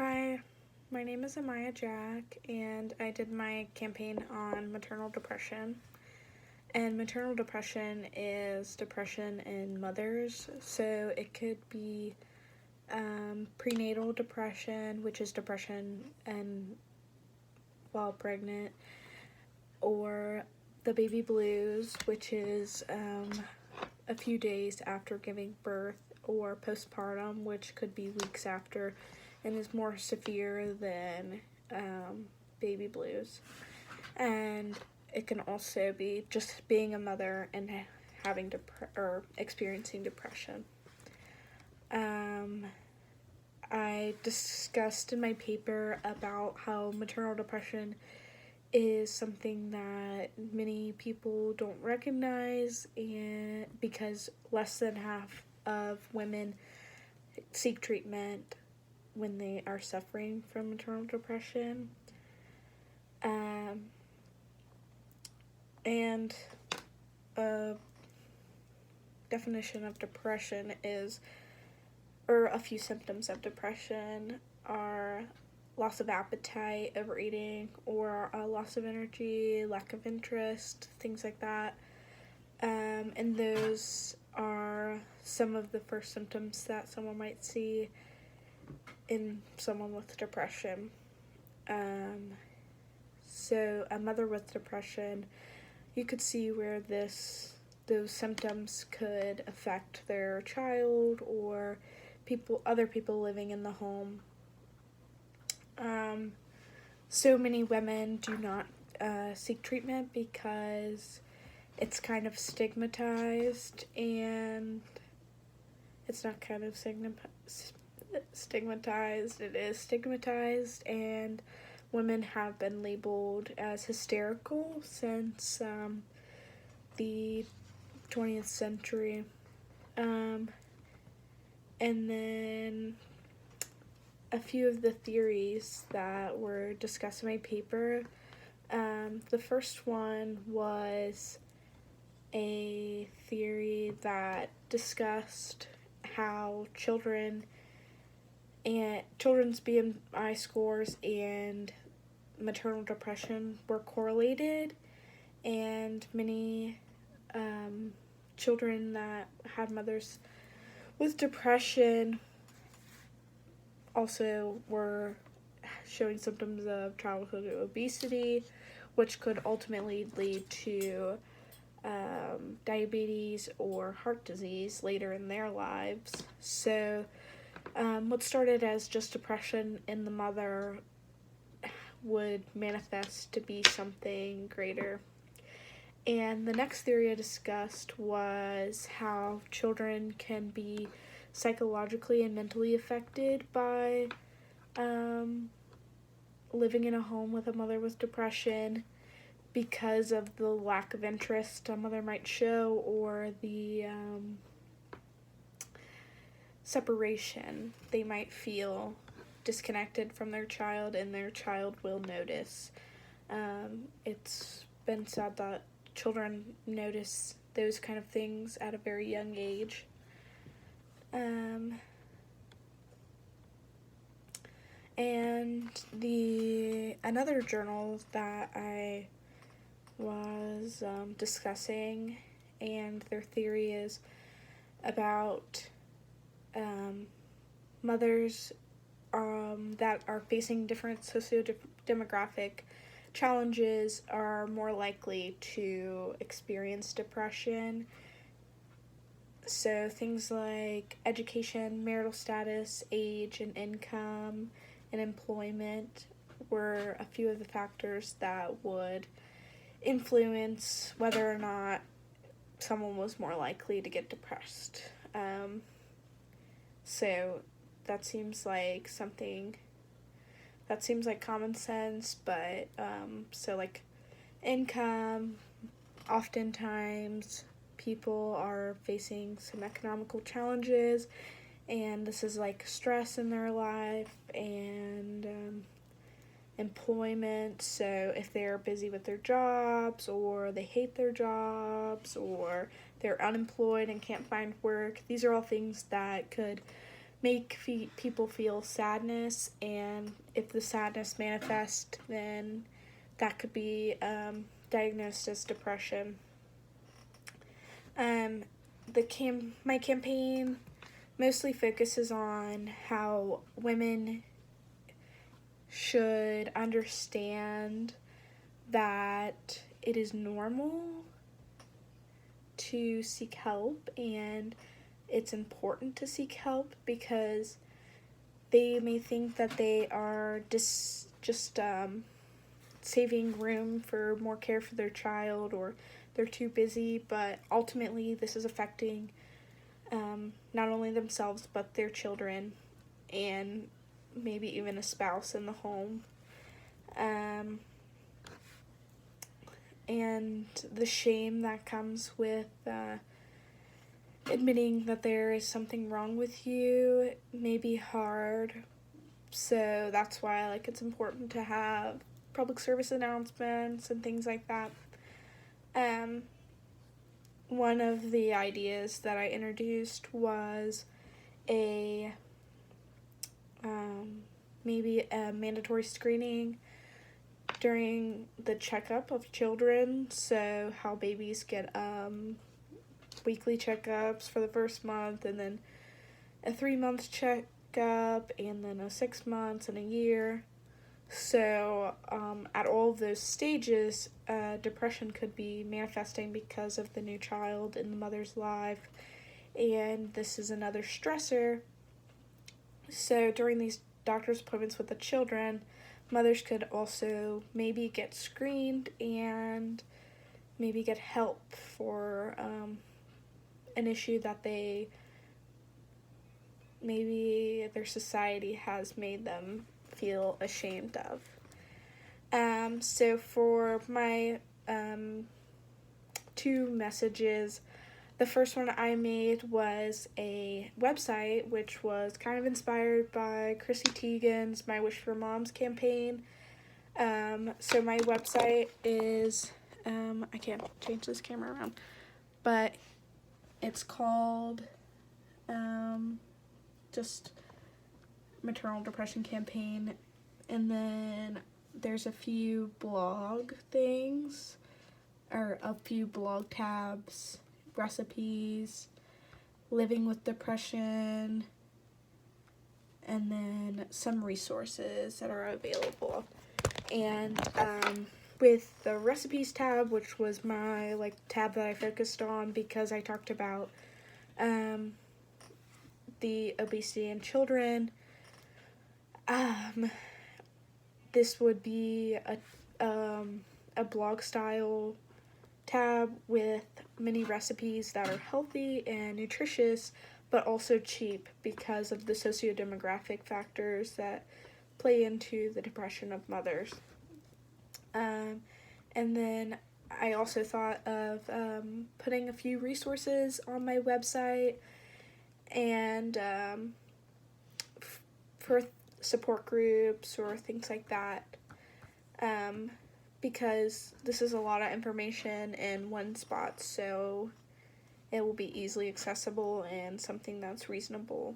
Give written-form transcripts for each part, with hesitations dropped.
Hi, my name is Amyah Jack, and I did my campaign on maternal depression. And maternal depression is depression in mothers, so it could be prenatal depression, which is depression and while pregnant, or the baby blues, which is a few days after giving birth, or postpartum, which could be weeks after and is more severe than baby blues. And it can also be just being a mother and having or experiencing depression. I discussed in my paper about how maternal depression is something that many people don't recognize, and because less than half of women seek treatment when they are suffering from maternal depression. And a definition of depression is, or a few symptoms of depression are loss of appetite, overeating, or a loss of energy, lack of interest, things like that. And those are some of the first symptoms that someone might see in someone with depression. So a mother with depression, you could see where those symptoms could affect their child or other people living in the home. So many women do not seek treatment because it's kind of stigmatized, and it's not kind of stigmatized, it is stigmatized, and women have been labeled as hysterical since the 20th century. And then a few of the theories that were discussed in my paper. The first one was a theory that discussed how children's BMI scores and maternal depression were correlated, and many children that had mothers with depression also were showing symptoms of childhood obesity, which could ultimately lead to diabetes or heart disease later in their lives. So what started as just depression in the mother would manifest to be something greater. And the next theory I discussed was how children can be psychologically and mentally affected by living in a home with a mother with depression because of the lack of interest a mother might show, or the separation they might feel disconnected from their child, and their child will notice. It's been said that children notice those kind of things at a very young age. And another journal that I was discussing, and their theory is about mothers that are facing different socio-demographic challenges are more likely to experience depression. So things like education, marital status, age, and income, and employment were a few of the factors that would influence whether or not someone was more likely to get depressed. So that seems like common sense, but so like income, oftentimes people are facing some economical challenges, and this is like stress in their life, and employment. So if they're busy with their jobs, or they hate their jobs, or they're unemployed and can't find work, these are all things that could make people feel sadness, and if the sadness manifests, then that could be diagnosed as depression. My campaign mostly focuses on how women should understand that it is normal to seek help, and it's important to seek help because they may think that they are just saving room for more care for their child, or they're too busy, but ultimately this is affecting not only themselves but their children and maybe even a spouse in the home. And the shame that comes with admitting that there is something wrong with you may be hard. So that's why it's important to have public service announcements and things like that. One of the ideas that I introduced was maybe a mandatory screening during the checkup of children. So how babies get weekly checkups for the first month, and then a 3-month checkup, and then a 6 months and a year. So at all of those stages, depression could be manifesting because of the new child in the mother's life, and this is another stressor. So during these doctor's appointments with the children, mothers could also maybe get screened and maybe get help for an issue that maybe their society has made them feel ashamed of. So for my 2 messages, the first one I made was a website which was kind of inspired by Chrissy Teigen's My Wish for Moms campaign. So my website is, I can't change this camera around, but it's called just Maternal Depression Campaign, and then there's a few blog things, or a few blog tabs, recipes, living with depression, and then some resources that are available. And with the recipes tab, which was my tab that I focused on because I talked about the obesity in children, this would be a blog style tab with many recipes that are healthy and nutritious, but also cheap because of the socio-demographic factors that play into the depression of mothers. And then I also thought of putting a few resources on my website and for support groups or things like that, because this is a lot of information in one spot, so it will be easily accessible and something that's reasonable,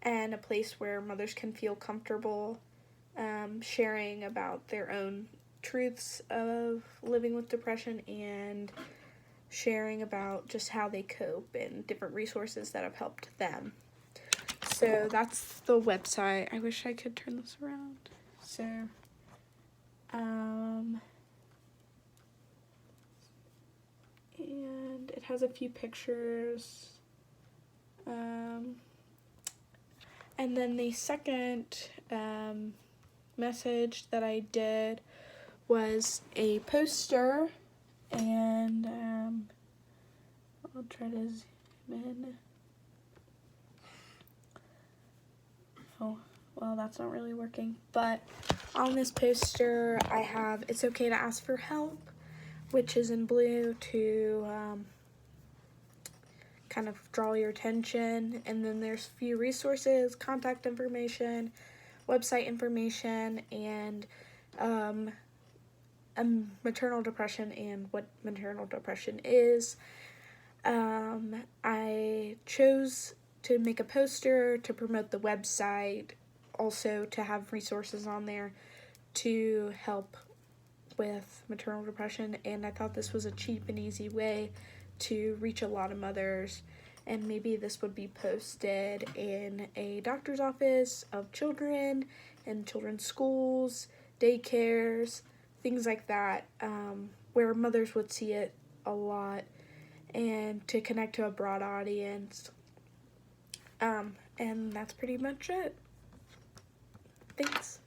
and a place where mothers can feel comfortable sharing about their own truths of living with depression and sharing about just how they cope and different resources that have helped them. So that's the website. I wish I could turn this around. So, and it has a few pictures. And then the second message that I did was a poster, and I'll try to zoom in. Oh, well, that's not really working. But on this poster, I have "It's okay to ask for help," which is in blue to kind of draw your attention. And then there's a few resources, contact information, website information, and maternal depression and what maternal depression is. I chose to make a poster, to promote the website, also to have resources on there to help with maternal depression. And I thought this was a cheap and easy way to reach a lot of mothers. And maybe this would be posted in a doctor's office of children, in children's schools, daycares, things like that, where mothers would see it a lot, and to connect to a broad audience. And that's pretty much it. Thanks.